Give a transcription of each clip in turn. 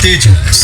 तेजस।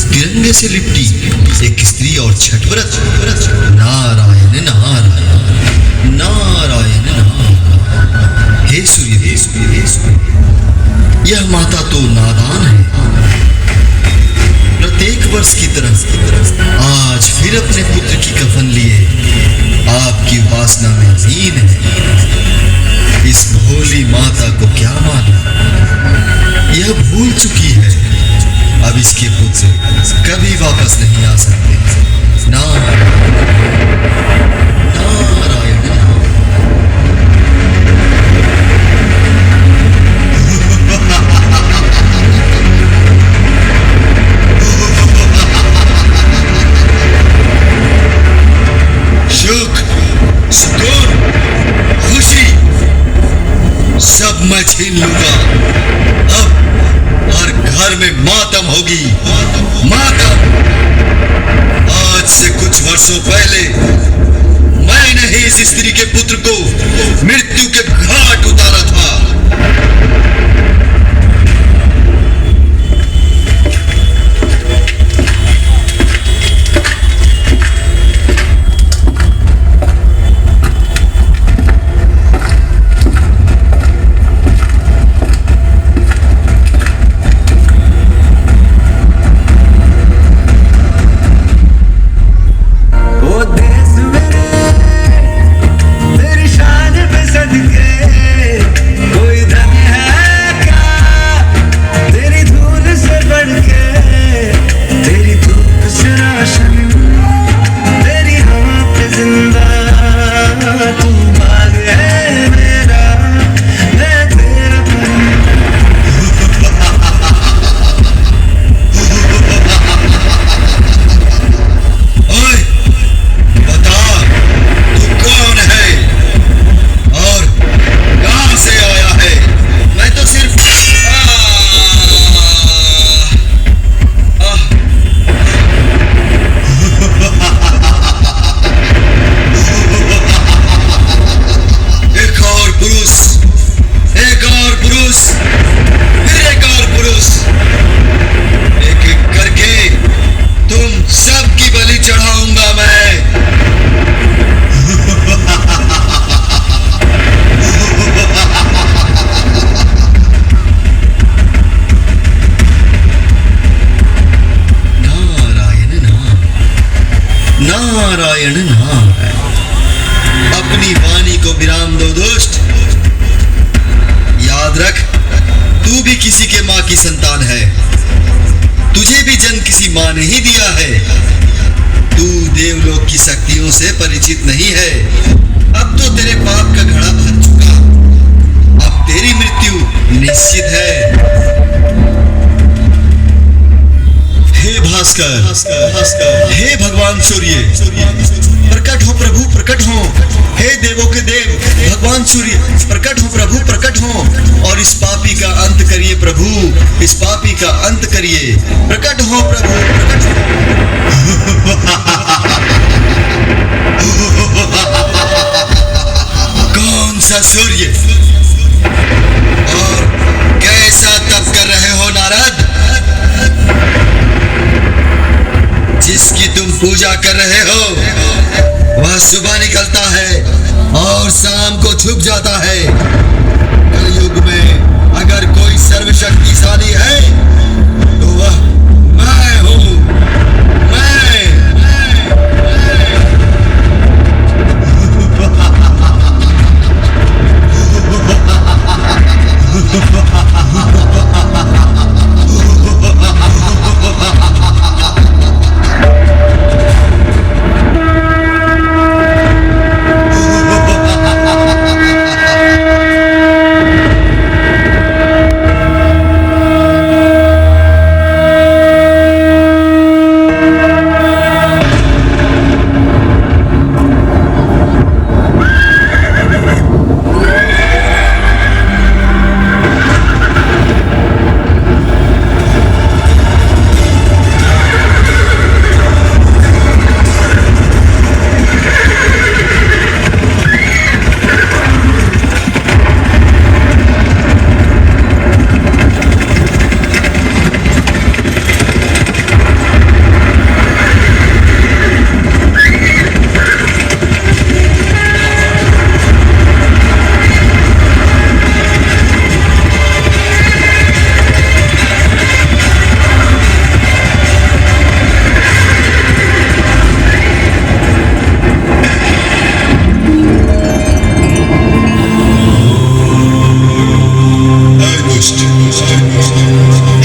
तिरंगे से लिपटी एक स्त्री और छठव्रत। नारायण नारायण नारायण नारायण। हे सूर्य, यह माता तो नादान है। प्रत्येक वर्ष की तरह आज फिर अपने पुत्र की कफन लिए आपकी उपासना में लीन है। इस भोली माता को क्या मालूम, यह भूल चुकी है अब इसके पुत्र कभी वापस नहीं आ सकते। नारायण नारायण। सुख, सुकून, खुशी सब मैं छीन लूंगा। अब हर घर में मातम होगी, मातम। आज से कुछ वर्षों पहले नारायण नारायण। अपनी वाणी को विराम दो दोस्त। याद रख, तू भी किसी के माँ की संतान है। तुझे भी जन्म किसी माँ ने ही दिया है। तू देवलोक की शक्तियों से परिचित नहीं है। अब तो तेरे पाप का घड़ा भर चुका। अब तेरी मृत्यु निश्चित है। हे भास्कर, हे भगवान सूर्य, प्रकट हो प्रभु, प्रकट हो। हे देवों के देव भगवान सूर्य, प्रकट हो प्रभु, प्रकट हो। और इस पापी का अंत करिए प्रभु, इस पापी का अंत करिए। प्रकट हो प्रभु, प्रकट हो। कौन सा सूर्य और कैसा तप कर रहे हो नारद? जिसकी तुम पूजा कर रहे हो वह सुबह निकलता है और शाम को छुप जाता है। कलयुग में अगर कोई सर्वशक्तिशाली है तो वह मैं हूं। मैं।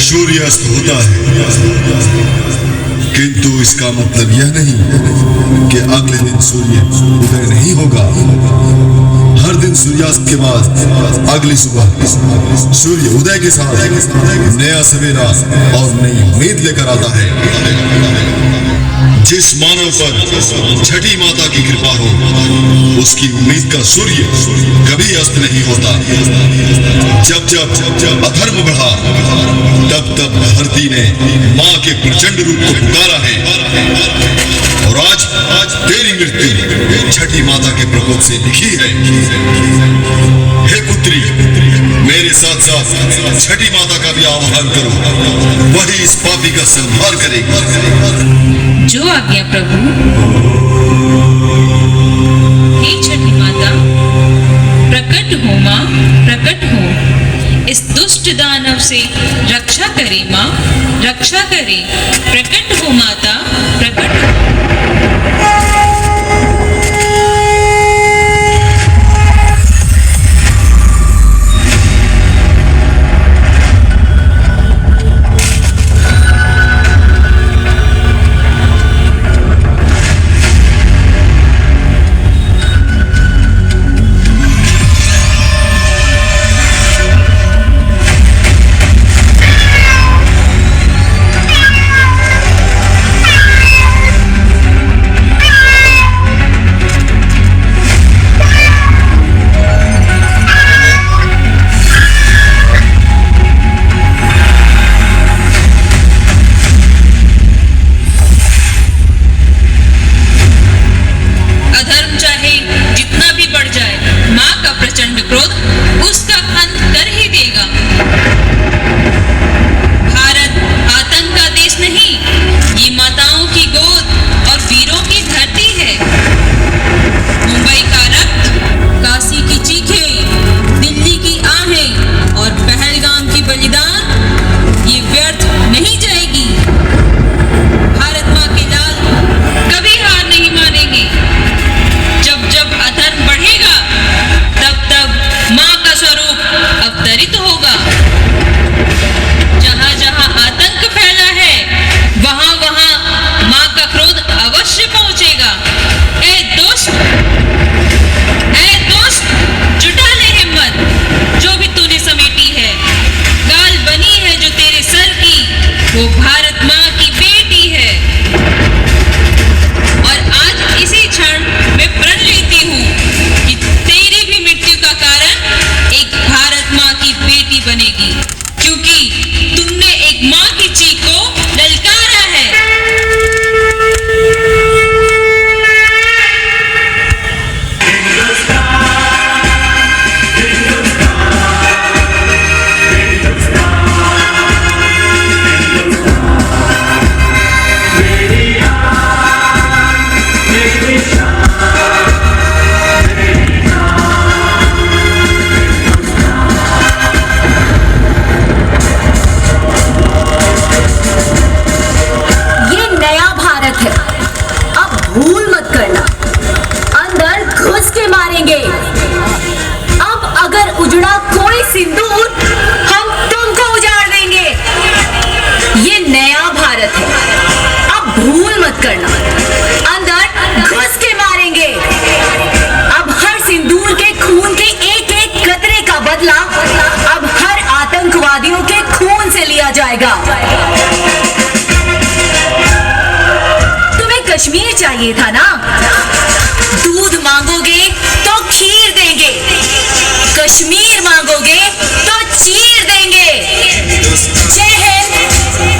सूर्यास्त होता है, किंतु इसका मतलब यह नहीं कि अगले दिन सूर्य उदय नहीं होगा। हर दिन सूर्यास्त के बाद अगली सुबह सूर्य उदय के साथ नया सवेरा और नई उम्मीद लेकर आता है। जिस मानव पर छठी माता की कृपा हो उसकी उम्मीद का सूर्य कभी अस्त नहीं होता। जब जब अधर्म बढ़ा तब तब धरती ने माँ के प्रचंड रूप को पुकारा है। और आज तेरी मृत्यु छठी माता के प्रकोप से लिखी है। हे पुत्री, मेरे साथ साथ छठी माता का भी आह्वान करो, वही इस पापी का संहार करेगी। जो आज्ञा प्रभु। हे छठी माता, प्रकट हो माँ, प्रकट हो। इस दुष्ट दानव से रक्षा करे माँ, रक्षा करे। प्रकट हो माता, प्रकट हो। मत करना, अंदर घुस के मारेंगे। अब हर सिंदूर के खून के एक एक कतरे का बदला अब हर आतंकवादियों के खून से लिया जाएगा। तुम्हें कश्मीर चाहिए था ना? दूध मांगोगे तो खीर देंगे, कश्मीर मांगोगे तो चीर देंगे। जय हिंद,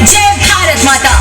जय भारत माता।